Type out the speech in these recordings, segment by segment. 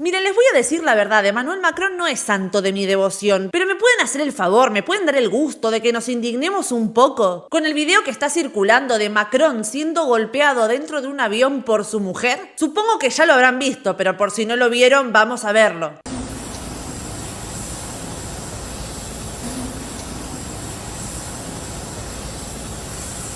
Miren, les voy a decir la verdad, Emmanuel Macron no es santo de mi devoción, pero me pueden hacer el favor, me pueden dar el gusto de que nos indignemos un poco con el video que está circulando de Macron siendo golpeado dentro de un avión por su mujer. Supongo que ya lo habrán visto, pero por si no lo vieron, vamos a verlo.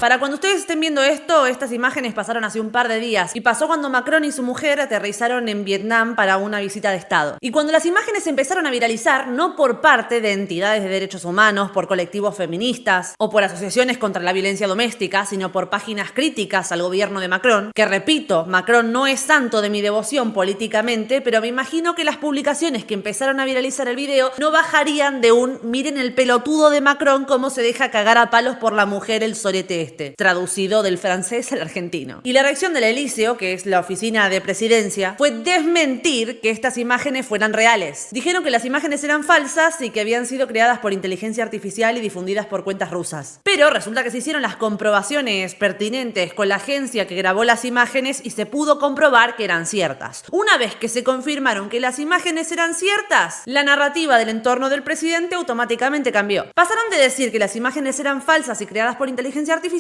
Para cuando ustedes estén viendo esto, estas imágenes pasaron hace un par de días y pasó cuando Macron y su mujer aterrizaron en Vietnam para una visita de Estado. Y cuando las imágenes empezaron a viralizar, no por parte de entidades de derechos humanos, por colectivos feministas o por asociaciones contra la violencia doméstica, sino por páginas críticas al gobierno de Macron, que repito, Macron no es santo de mi devoción políticamente, pero me imagino que las publicaciones que empezaron a viralizar el video no bajarían de un miren el pelotudo de Macron cómo se deja cagar a palos por la mujer el sorete traducido del francés al argentino. Y la reacción del Elíseo, que es la oficina de presidencia, fue desmentir que estas imágenes fueran reales. Dijeron que las imágenes eran falsas y que habían sido creadas por inteligencia artificial y difundidas por cuentas rusas. Pero resulta que se hicieron las comprobaciones pertinentes con la agencia que grabó las imágenes y se pudo comprobar que eran ciertas. Una vez que se confirmaron que las imágenes eran ciertas, la narrativa del entorno del presidente automáticamente cambió. Pasaron de decir que las imágenes eran falsas y creadas por inteligencia artificial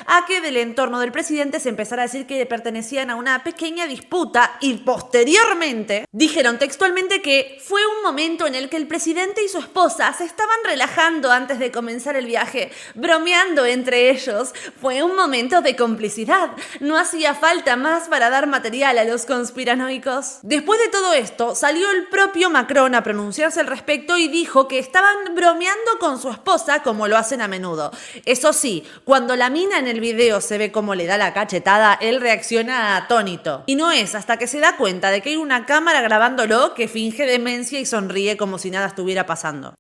a que del entorno del presidente se empezara a decir que pertenecían a una pequeña disputa y posteriormente dijeron textualmente que fue un momento en el que el presidente y su esposa se estaban relajando antes de comenzar el viaje, bromeando entre ellos. Fue un momento de complicidad. No hacía falta más para dar material a los conspiranoicos. Después de todo esto, salió el propio Macron a pronunciarse al respecto y dijo que estaban bromeando con su esposa como lo hacen a menudo. Eso sí, cuando la mina en el video se ve cómo le da la cachetada, él reacciona atónito. Y no es hasta que se da cuenta de que hay una cámara grabándolo que finge demencia y sonríe como si nada estuviera pasando.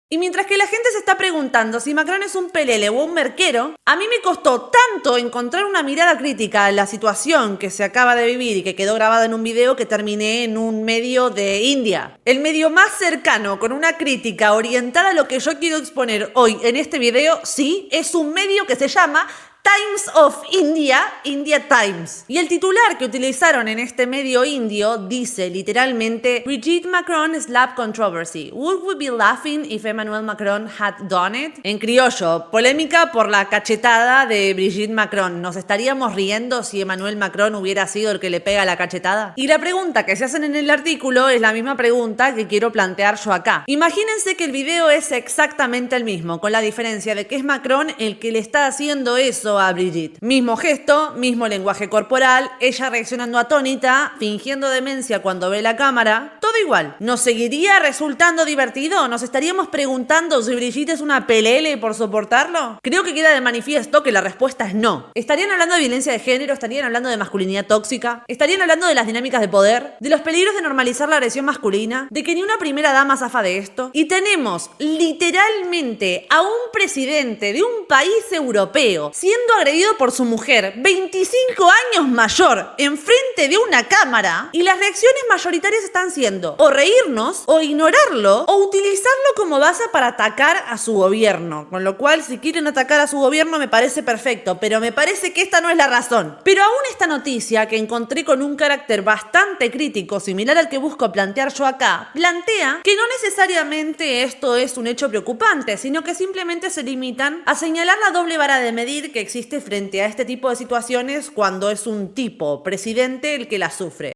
Y mientras que la gente se está preguntando si Macron es un pelele o un merquero, a mí me costó tanto encontrar una mirada crítica a la situación que se acaba de vivir y que quedó grabada en un video que terminé en un medio de India. El medio más cercano con una crítica orientada a lo que yo quiero exponer hoy en este video, sí, es un medio que se llama Times of India, India Times. Y el titular que utilizaron en este medio indio dice literalmente Brigitte Macron slap controversy. Would we be laughing if Emmanuel Macron had done it? En criollo, polémica por la cachetada de Brigitte Macron. ¿Nos estaríamos riendo si Emmanuel Macron hubiera sido el que le pega la cachetada? Y la pregunta que se hacen en el artículo es la misma pregunta que quiero plantear yo acá. Imagínense que el video es exactamente el mismo, con la diferencia de que es Macron el que le está haciendo eso a Brigitte. Mismo gesto, mismo lenguaje corporal, ella reaccionando atónita, fingiendo demencia cuando ve la cámara, todo igual. ¿Nos seguiría resultando divertido? ¿Nos estaríamos preguntando si Brigitte es una pelele por soportarlo? Creo que queda de manifiesto que la respuesta es no. ¿Estarían hablando de violencia de género? ¿Estarían hablando de masculinidad tóxica? ¿Estarían hablando de las dinámicas de poder? ¿De los peligros de normalizar la agresión masculina? ¿De que ni una primera dama zafa de esto? Y tenemos literalmente a un presidente de un país europeo siendo agredido por su mujer, 25 años mayor, enfrente de una cámara, y las reacciones mayoritarias están siendo o reírnos, o ignorarlo, o utilizarlo como base para atacar a su gobierno. Con lo cual, si quieren atacar a su gobierno me parece perfecto, pero me parece que esta no es la razón. Pero aún esta noticia, que encontré con un carácter bastante crítico, similar al que busco plantear yo acá, plantea que no necesariamente esto es un hecho preocupante, sino que simplemente se limitan a señalar la doble vara de medir que existe frente a este tipo de situaciones cuando es un tipo presidente el que la sufre.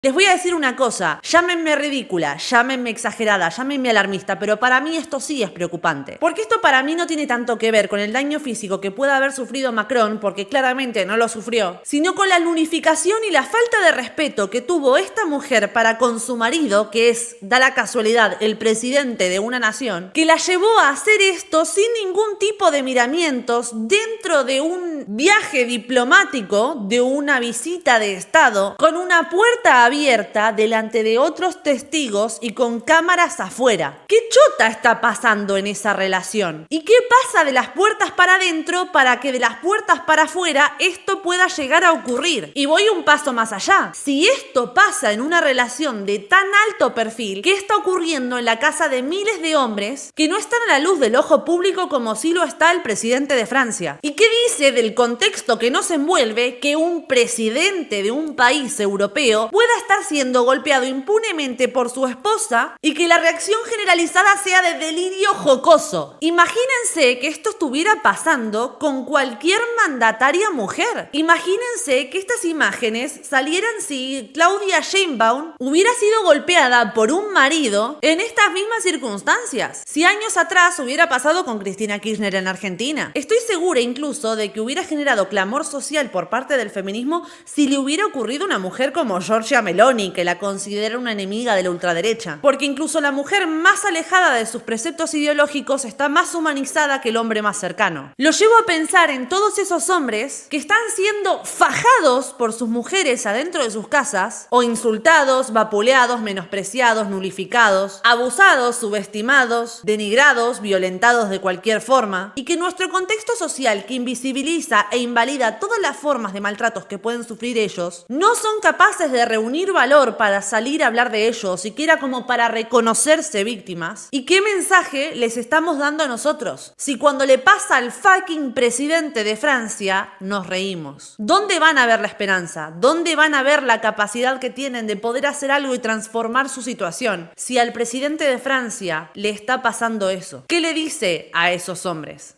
Les voy a decir una cosa, llámenme ridícula, llámenme exagerada, llámenme alarmista, pero para mí esto sí es preocupante. Porque esto para mí no tiene tanto que ver con el daño físico que pueda haber sufrido Macron, porque claramente no lo sufrió, sino con la lunificación y la falta de respeto que tuvo esta mujer para con su marido, que es, da la casualidad, el presidente de una nación, que la llevó a hacer esto sin ningún tipo de miramientos dentro de un viaje diplomático, de una visita de Estado, con una puerta abierta abierta delante de otros testigos y con cámaras afuera. ¿Qué chota está pasando en esa relación? ¿Y qué pasa de las puertas para adentro para que de las puertas para afuera esto pueda llegar a ocurrir? Y voy un paso más allá. Si esto pasa en una relación de tan alto perfil, ¿qué está ocurriendo en la casa de miles de hombres que no están a la luz del ojo público como sí lo está el presidente de Francia? ¿Y qué dice del contexto que nos envuelve que un presidente de un país europeo pueda estar siendo golpeado impunemente por su esposa y que la reacción generalizada sea de delirio jocoso? Imagínense que esto estuviera pasando con cualquier mandataria mujer. Imagínense que estas imágenes salieran si Claudia Sheinbaum hubiera sido golpeada por un marido en estas mismas circunstancias. Si años atrás hubiera pasado con Cristina Kirchner en Argentina. Estoy segura incluso de que hubiera generado clamor social por parte del feminismo si le hubiera ocurrido a una mujer como Giorgia Meloni, que la considera una enemiga de la ultraderecha. Porque incluso la mujer más alejada de sus preceptos ideológicos está más humanizada que el hombre más cercano. Lo llevo a pensar en todos esos hombres que están siendo fajados por sus mujeres adentro de sus casas, o insultados, vapuleados, menospreciados, nulificados, abusados, subestimados, denigrados, violentados de cualquier forma, y que nuestro contexto social, que invisibiliza e invalida todas las formas de maltratos que pueden sufrir ellos, no son capaces de reunir valor para salir a hablar de ellos, siquiera como para reconocerse víctimas. ¿Y qué mensaje les estamos dando a nosotros? Si cuando le pasa al fucking presidente de Francia, nos reímos. ¿Dónde van a ver la esperanza? ¿Dónde van a ver la capacidad que tienen de poder hacer algo y transformar su situación? Si al presidente de Francia le está pasando eso, ¿qué le dice a esos hombres?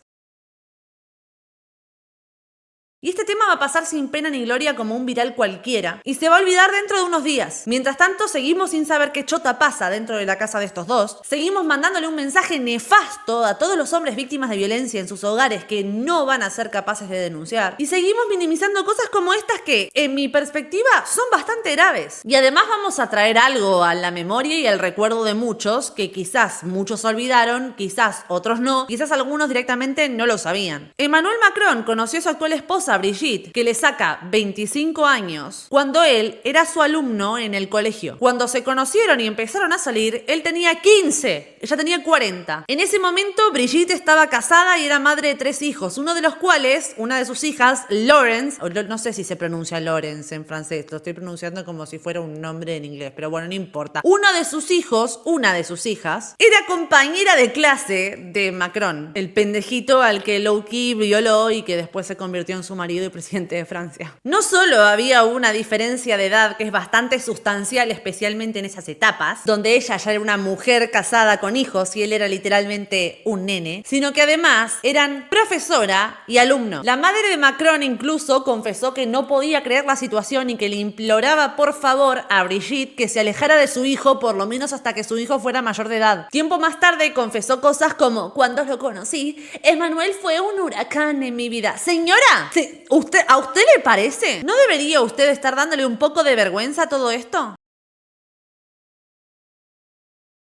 Y este tema va a pasar sin pena ni gloria como un viral cualquiera y se va a olvidar dentro de unos días. Mientras tanto, seguimos sin saber qué chota pasa dentro de la casa de estos dos. Seguimos mandándole un mensaje nefasto a todos los hombres víctimas de violencia en sus hogares que no van a ser capaces de denunciar. Y seguimos minimizando cosas como estas que, en mi perspectiva, son bastante graves. Y además vamos a traer algo a la memoria y al recuerdo de muchos que quizás muchos olvidaron, quizás otros no, quizás algunos directamente no lo sabían. Emmanuel Macron conoció a su actual esposa Brigitte, que le saca 25 años, cuando él era su alumno en el colegio. Cuando se conocieron y empezaron a salir, él tenía 15, ella tenía 40. En ese momento, Brigitte estaba casada y era madre de 3 hijos, uno de los cuales, una de sus hijas, Laurence, no sé si se pronuncia Laurence en francés, lo estoy pronunciando como si fuera un nombre en inglés, pero bueno, no importa. Uno de sus hijos, una de sus hijas, era compañera de clase de Macron, el pendejito al que low-key violó y que después se convirtió en su marido y presidente de Francia. No solo había una diferencia de edad que es bastante sustancial, especialmente en esas etapas, donde ella ya era una mujer casada con hijos y él era literalmente un nene, sino que además eran profesora y alumno. La madre de Macron incluso confesó que no podía creer la situación y que le imploraba por favor a Brigitte que se alejara de su hijo por lo menos hasta que su hijo fuera mayor de edad. Tiempo más tarde confesó cosas como: cuando lo conocí, Emmanuel fue un huracán en mi vida. Señora, ¿a usted le parece? ¿No debería usted estar dándole un poco de vergüenza a todo esto?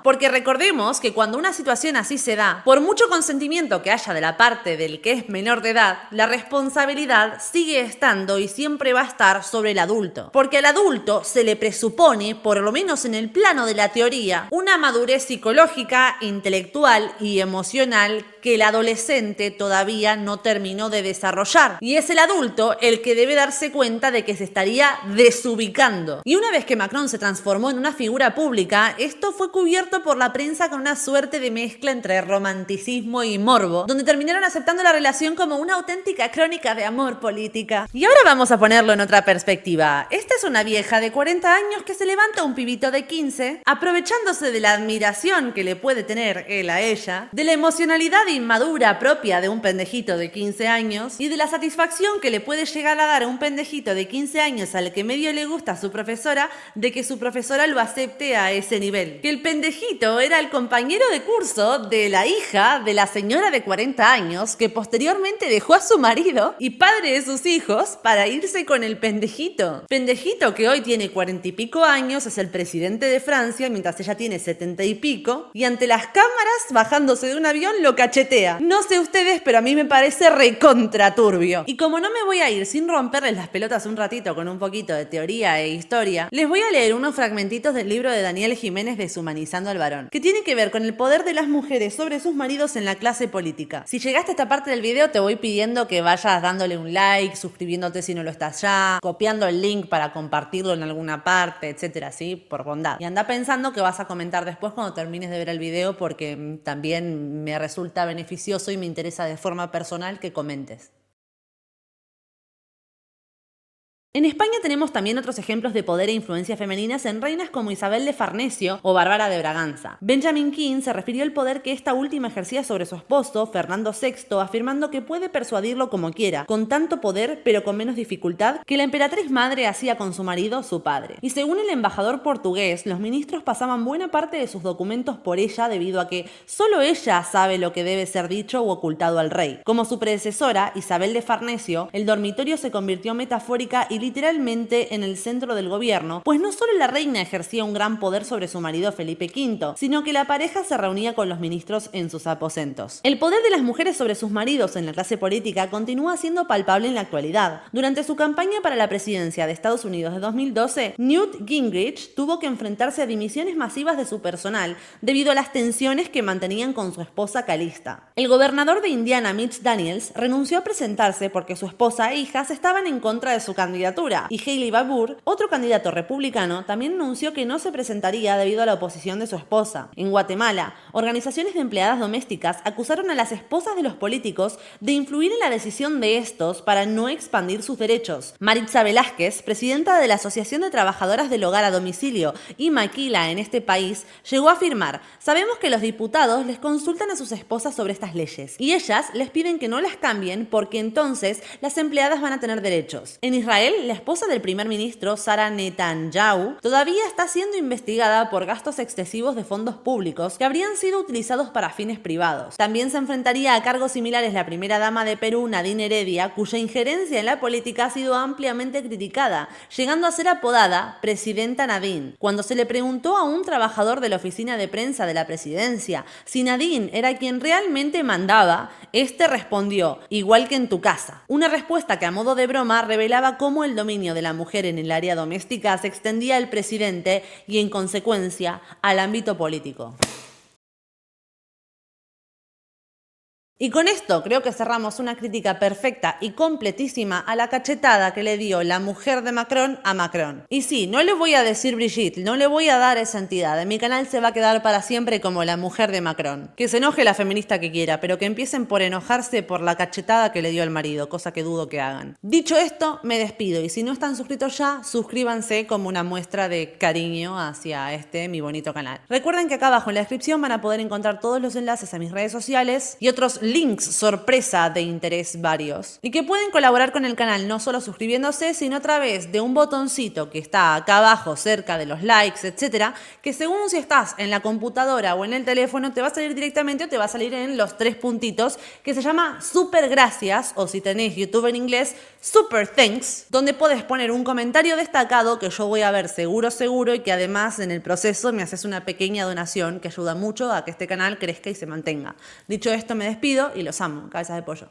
Porque recordemos que cuando una situación así se da, por mucho consentimiento que haya de la parte del que es menor de edad, la responsabilidad sigue estando y siempre va a estar sobre el adulto. Porque al adulto se le presupone, por lo menos en el plano de la teoría, una madurez psicológica, intelectual y emocional que el adolescente todavía no terminó de desarrollar. Y es el adulto el que debe darse cuenta de que se estaría desubicando. Y una vez que Macron se transformó en una figura pública, esto fue cubierto por la prensa con una suerte de mezcla entre romanticismo y morbo, donde terminaron aceptando la relación como una auténtica crónica de amor política. Y ahora vamos a ponerlo en otra perspectiva. Esta es una vieja de 40 años que se levanta a un pibito de 15, aprovechándose de la admiración que le puede tener él a ella, de la emocionalidad inmadura propia de un pendejito de 15 años y de la satisfacción que le puede llegar a dar a un pendejito de 15 años al que medio le gusta a su profesora, de que su profesora lo acepte a ese nivel. Que el pendejito era el compañero de curso de la hija de la señora de 40 años que posteriormente dejó a su marido y padre de sus hijos para irse con el pendejito. viejito que hoy tiene 40 y pico años es el presidente de Francia, mientras ella tiene 70 y pico, y ante las cámaras, bajándose de un avión, lo cachetea. No sé ustedes, pero a mí me parece recontra turbio. Y como no me voy a ir sin romperles las pelotas un ratito con un poquito de teoría e historia, les voy a leer unos fragmentitos del libro de Daniel Jiménez, Deshumanizando al varón, que tiene que ver con el poder de las mujeres sobre sus maridos en la clase política. Si llegaste a esta parte del video, te voy pidiendo que vayas dándole un like, suscribiéndote si no lo estás ya, copiando el link para compartirlo en alguna parte, etcétera, ¿sí? Por bondad. Y anda pensando que vas a comentar después cuando termines de ver el video, porque también me resulta beneficioso y me interesa de forma personal que comentes. En España tenemos también otros ejemplos de poder e influencia femeninas en reinas como Isabel de Farnesio o Bárbara de Braganza. Benjamin King se refirió al poder que esta última ejercía sobre su esposo, Fernando VI, afirmando que puede persuadirlo como quiera, con tanto poder pero con menos dificultad que la emperatriz madre hacía con su marido, su padre. Y según el embajador portugués, los ministros pasaban buena parte de sus documentos por ella debido a que solo ella sabe lo que debe ser dicho u ocultado al rey. Como su predecesora, Isabel de Farnesio, el dormitorio se convirtió metafórica y literalmente en el centro del gobierno, pues no solo la reina ejercía un gran poder sobre su marido Felipe V, sino que la pareja se reunía con los ministros en sus aposentos. El poder de las mujeres sobre sus maridos en la clase política continúa siendo palpable en la actualidad. Durante su campaña para la presidencia de Estados Unidos de 2012, Newt Gingrich tuvo que enfrentarse a dimisiones masivas de su personal debido a las tensiones que mantenían con su esposa Calista. El gobernador de Indiana, Mitch Daniels, renunció a presentarse porque su esposa e hijas estaban en contra de su candidatura, y Haley Barbour, otro candidato republicano, también anunció que no se presentaría debido a la oposición de su esposa. En Guatemala, organizaciones de empleadas domésticas acusaron a las esposas de los políticos de influir en la decisión de estos para no expandir sus derechos. Maritza Velázquez, presidenta de la Asociación de Trabajadoras del Hogar a Domicilio y Maquila en este país, llegó a afirmar: sabemos que los diputados les consultan a sus esposas sobre estas leyes y ellas les piden que no las cambien porque entonces las empleadas van a tener derechos. En Israel, la esposa del primer ministro, Sara Netanyahu, todavía está siendo investigada por gastos excesivos de fondos públicos que habrían sido utilizados para fines privados. También se enfrentaría a cargos similares la primera dama de Perú, Nadine Heredia, cuya injerencia en la política ha sido ampliamente criticada, llegando a ser apodada Presidenta Nadine. Cuando se le preguntó a un trabajador de la oficina de prensa de la presidencia si Nadine era quien realmente mandaba, este respondió: igual que en tu casa. Una respuesta que a modo de broma revelaba cómo el dominio de la mujer en el área doméstica se extendía al presidente y, en consecuencia, al ámbito político. Y con esto creo que cerramos una crítica perfecta y completísima a la cachetada que le dio la mujer de Macron a Macron. Y sí, no le voy a decir Brigitte, no le voy a dar esa entidad. En mi canal se va a quedar para siempre como la mujer de Macron. Que se enoje la feminista que quiera, pero que empiecen por enojarse por la cachetada que le dio al marido, cosa que dudo que hagan. Dicho esto, me despido y si no están suscritos ya, suscríbanse como una muestra de cariño hacia mi bonito canal. Recuerden que acá abajo en la descripción van a poder encontrar todos los enlaces a mis redes sociales y otros links sorpresa de interés varios, y que pueden colaborar con el canal no solo suscribiéndose, sino a través de un botoncito que está acá abajo cerca de los likes, etcétera, que según si estás en la computadora o en el teléfono te va a salir directamente o te va a salir en los 3 puntitos, que se llama super gracias, o si tenés YouTube en inglés, super thanks, donde podés poner un comentario destacado que yo voy a ver seguro y que además en el proceso me haces una pequeña donación que ayuda mucho a que este canal crezca y se mantenga. Dicho esto, me despido y los amo. Cabezas de pollo.